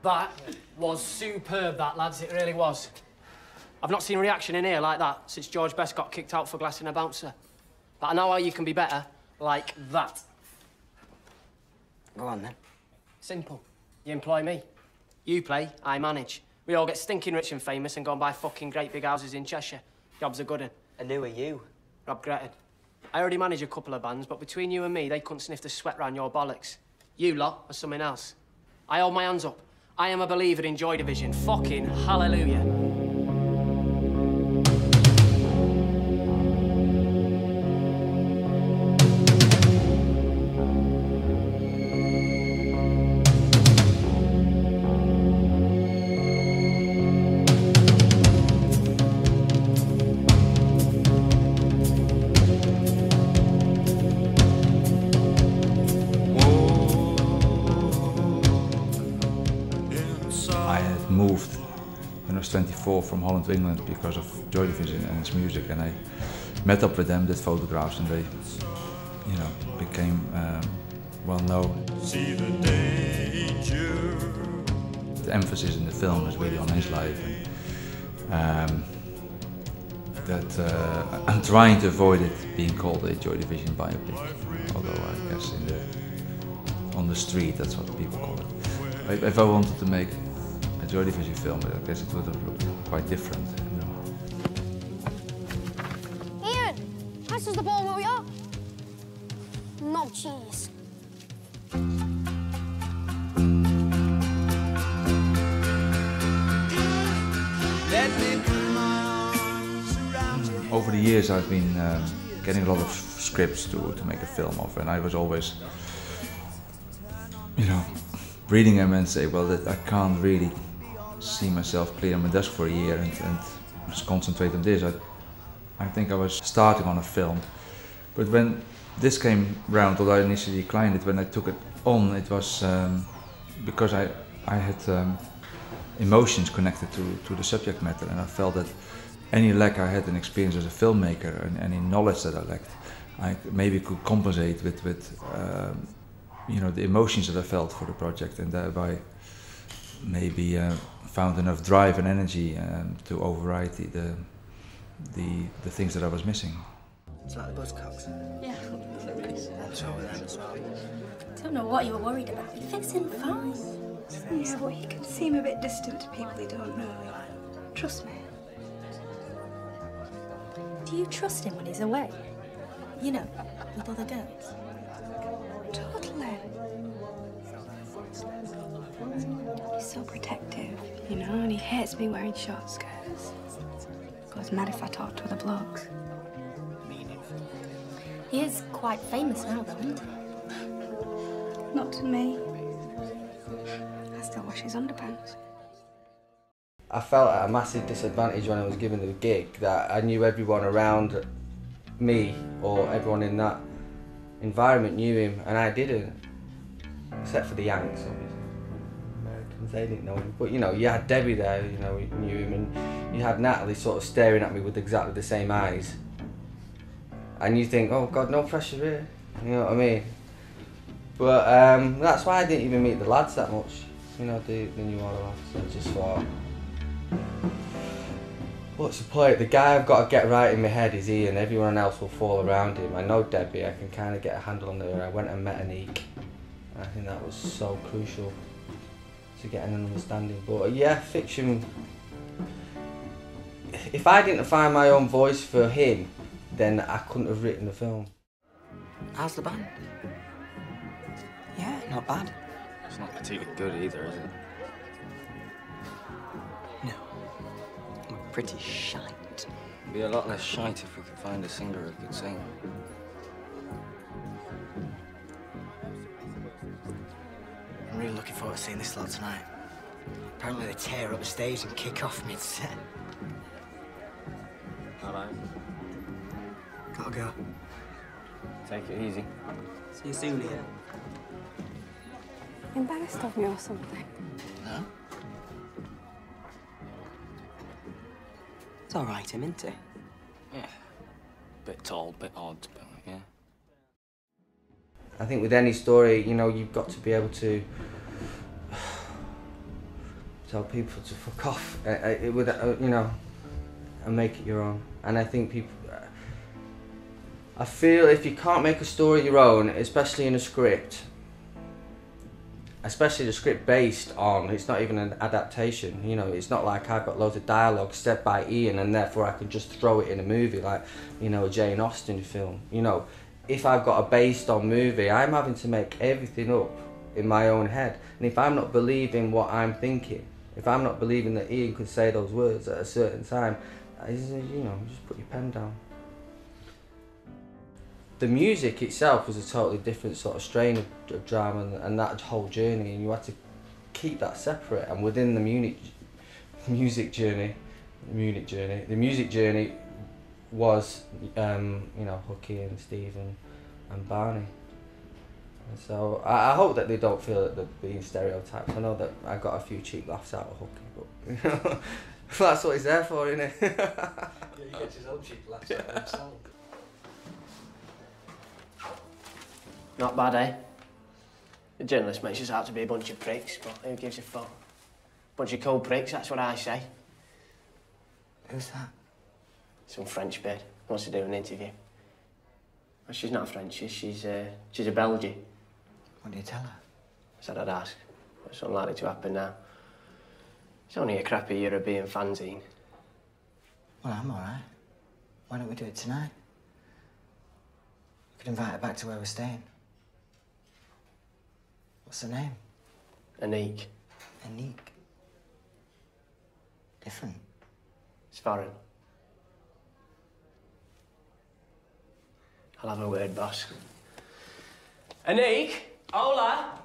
That was superb, that, lads. It really was. I've not seen reaction in here like that since George Best got kicked out for glassing a bouncer. But I know how you can be better, like that. Go on, then. Simple. You employ me. You play, I manage. We all get stinking rich and famous and go and buy fucking great big houses in Cheshire. Job's a good un. And who are you? Rob Gretton. I already manage a couple of bands, but between you and me, they couldn't sniff the sweat round your bollocks. You lot are something else. I hold my hands up. I am a believer in Joy Division. Fucking hallelujah. Moved when I was 24 from Holland to England because of Joy Division and its music, and I met up with them, did photographs, and they, you know, became well known. See the danger. The emphasis in the film is really on his life, and I'm trying to avoid it being called a Joy Division biopic, although I guess on the street that's what people call it. If I wanted to make a Joy Division film, I guess it would have looked quite different. You know. Ian, pass us the ball where we are. No cheese. Over the years, I've been getting a lot of scripts to make a film of, and I was always, you know, reading them and say, well, that I can't really see myself clear on my desk for a year and just concentrate on this. I think I was starting on a film, but when this came round, although I initially declined it, when I took it on, it was because I had emotions connected to the subject matter, and I felt that any lack I had in experience as a filmmaker and any knowledge that I lacked, I maybe could compensate with you know, the emotions that I felt for the project, and thereby maybe found enough drive and energy to override the things that I was missing. It's like the Buzzcocks. Yeah. What's wrong with them as well? Don't know what you were worried about. He fits in fine. Yeah, but he can seem a bit distant to people he don't know. Trust me. Do you trust him when he's away? You know, with other girls? Totally. He's so protective, you know, and he hates me wearing short skirts. Goes mad if I talk to other blokes. He is quite famous now, though, isn't he? Not to me. I still wash his underpants. I felt at a massive disadvantage when I was given the gig, that I knew everyone around me or everyone in that environment knew him, and I didn't, except for the Yanks, obviously. Americans, they didn't know him. But you know, you had Debbie there, you know, who knew him, and you had Natalie sort of staring at me with exactly the same eyes. And you think, oh God, no pressure here, you know what I mean? But that's why I didn't even meet the lads that much, you know, the New Order lads. I just thought, what's the point? The guy I've got to get right in my head is Ian. Everyone else will fall around him. I know Debbie, I can kind of get a handle on her. I went and met Anique. I think that was so crucial to getting an understanding. But yeah, fiction, if I didn't find my own voice for him, then I couldn't have written the film. How's the band? Yeah. Not bad. It's not particularly good either, is it? No. We're pretty shite. It'd be a lot less shite if we could find a singer who could sing. I'm really looking forward to seeing this lot tonight. Apparently they tear up the stage and kick off mid-set. Alright. Gotta go. Take it easy. See you soon, Ian. Embarrassed of me or something? No? It's all right, him, isn't it? Yeah. Bit tall, bit odd, but yeah. I think with any story, you know, you've got to be able to tell people to fuck off. It would, you know, and make it your own. And I think people, I feel if you can't make a story your own, especially in a script, especially the script based on, it's not even an adaptation, you know, it's not like I've got loads of dialogue said by Ian and therefore I can just throw it in a movie like, you know, a Jane Austen film. You know, if I've got a based on movie, I'm having to make everything up in my own head. And if I'm not believing what I'm thinking, if I'm not believing that Ian could say those words at a certain time, you know, just put your pen down. The music itself was a totally different sort of strain of drama and that whole journey, and you had to keep that separate. And within the music journey was, you know, Hooky and Steve and Barney. And so I hope that they don't feel that they're being stereotyped. I know that I got a few cheap laughs out of Hooky, but you know, that's what he's there for, isn't it? Yeah, he gets his own cheap laughs out of himself. Not bad, eh? The journalist makes us out to be a bunch of pricks, but who gives a fuck? Bunch of cool pricks, that's what I say. Who's that? Some French bird wants to do an interview. Well, she's not French, she's a Belgian. What do you tell her? I said I'd ask, but it's unlikely to happen now. It's only a crappy European fanzine. Well, I'm all right. Why don't we do it tonight? We could invite her back to where we're staying. What's her name? Anique. Anique. Different. It's foreign. I'll have a word, boss. Anique, hola.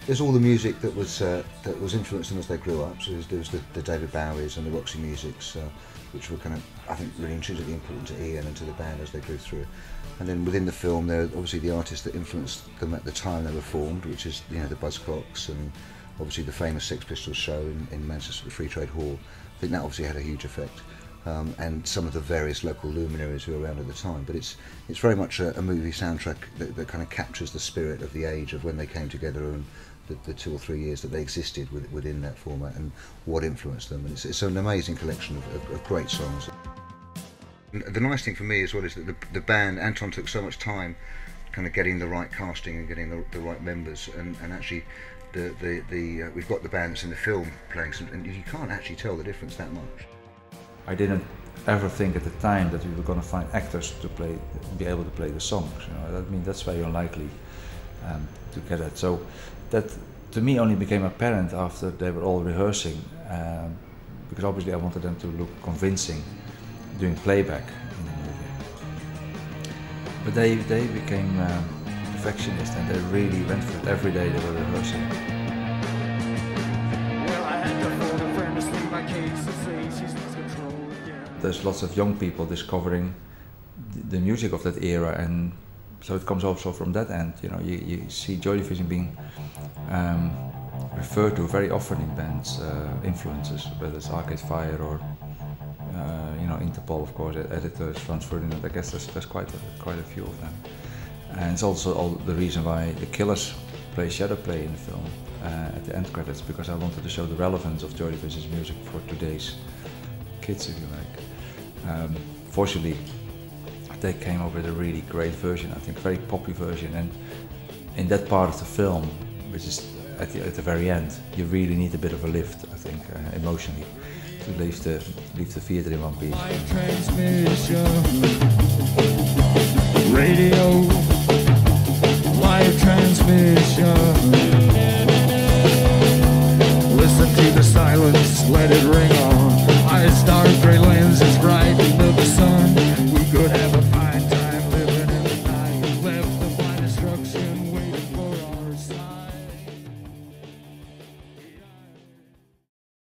There's all the music that was influenced them as they grew up. So there was the David Bowies and the Roxy Musics, which were kind of, I think, really intrinsically important to Ian and to the band as they grew through. And then within the film, there are obviously the artists that influenced them at the time they were formed, which is, you know, the Buzzcocks and obviously the famous Sex Pistols show in Manchester, the Free Trade Hall. I think that obviously had a huge effect. And some of the various local luminaries who were around at the time. But it's very much a movie soundtrack that kind of captures the spirit of the age of when they came together and the 2 or 3 years that they existed within that format and what influenced them. And it's an amazing collection of great songs. And the nice thing for me as well is that the band, Anton took so much time kind of getting the right casting and getting the right members, and actually we've got the bands in the film playing some, and you can't actually tell the difference that much. I didn't ever think at the time that we were going to find actors to be able to play the songs. You know, I mean, that's very unlikely to get it. So that to me only became apparent after they were all rehearsing, because obviously I wanted them to look convincing doing playback in the movie. But they became perfectionists and they really went for it. Every day they were rehearsing. Well, I had to phone a friend to state my case and say she's lost control again. There's lots of young people discovering the music of that era, and so it comes also from that end. You know, you see Joy Division being referred to very often in bands' influences, whether it's Arcade Fire or you know, Interpol, of course, editors, Franz Ferdinand. I guess there's quite a few of them, and it's also all the reason why the Killers play Shadow Play in the film at the end credits, because I wanted to show the relevance of Joy Division's music for today's kids, if you like. Fortunately, they came up with a really great version, I think, very poppy version, and in that part of the film, which is at the very end, you really need a bit of a lift, I think, emotionally, to leave the theatre in one piece. Transmission, radio, live transmission. Listen to the silence, let it ring on. Eyes dark, gray lenses bright into the sun.